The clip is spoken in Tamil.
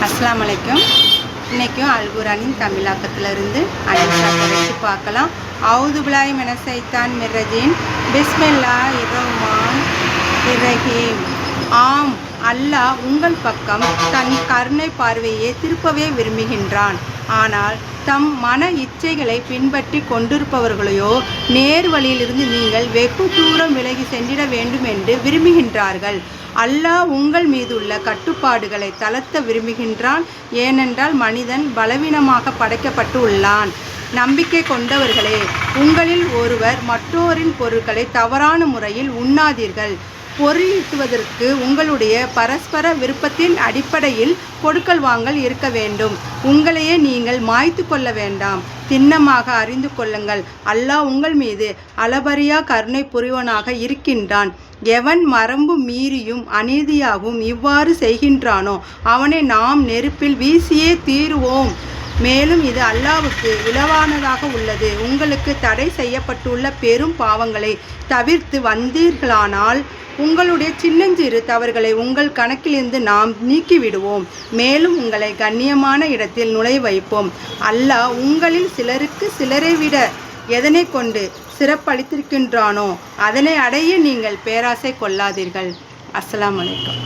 அஸ்ஸலாமு அலைக்கும். இன்றைக்கும் அல்குரானின் தமிழாக்கத்திலிருந்து அனிஷாத்தை வச்சு பார்க்கலாம். அவுது பில்லாஹி மினஷ் ஷைத்தானிர் ரஜீம். பிஸ்மில்லாஹிர் ரஹ்மானிர் ரஹீம். ஆம், அல்லாஹ் உங்கள் பக்கம் தன் கருணை பார்வையை திருப்பவே விரும்புகின்றான். ஆனால் தம் மன இச்சைகளை பின்பற்றி கொண்டிருப்பவர்களையோ நேர் வழியிலிருந்து நீங்கள் வெகு தூரம் விலகி சென்றிட வேண்டும் என்று விரும்புகின்றார்கள். அல்லாஹ் உங்கள் மீதுள்ள கட்டுப்பாடுகளை தளர்த்த விரும்புகின்றான். ஏனென்றால் மனிதன் பலவீனமாக படைக்கப்பட்டு உள்ளான். நம்பிக்கை கொண்டவர்களே, உங்களில் ஒருவர் மற்றோரின் பொருட்களை தவறான முறையில் உண்ணாதீர்கள். பொருளீட்டுவதற்கு உங்களுடைய பரஸ்பர விருப்பத்தின் அடிப்படையில் கொடுக்கல் வாங்கல் இருக்க வேண்டும். உங்களையே நீங்கள் மாய்த்து கொள்ள வேண்டாம். திண்ணமாக அறிந்து கொள்ளுங்கள், அல்லாஹ் உங்கள் மீது அளபரியா கருணை புரிவனாக இருக்கின்றான். எவன் மரபு மீறியும் அநீதியாகவும் இவ்வாறு செய்கின்றானோ அவனை நாம் நெருப்பில் வீசியே தீருவோம். மேலும் இது அல்லாஹ்வுக்கு இலவானதாக உள்ளது. உங்களுக்கு தடை செய்யப்பட்டுள்ள பெரும் பாவங்களை தவிர்த்து வந்தீர்களானால் உங்களுடைய சின்னஞ்சிறு தவறுகளை உங்கள் கணக்கிலிருந்து நாம் நீக்கிவிடுவோம். மேலும் உங்களை கண்ணியமான இடத்தில் நுழை வைப்போம். அல்லாஹ் உங்களில் சிலருக்கு சிலரை விட எதனை கொண்டு சிறப்பளித்திருக்கின்றானோ அதனை அடைய நீங்கள் பேராசை கொள்ளாதீர்கள். அஸ்ஸலாமு அலைக்கும்.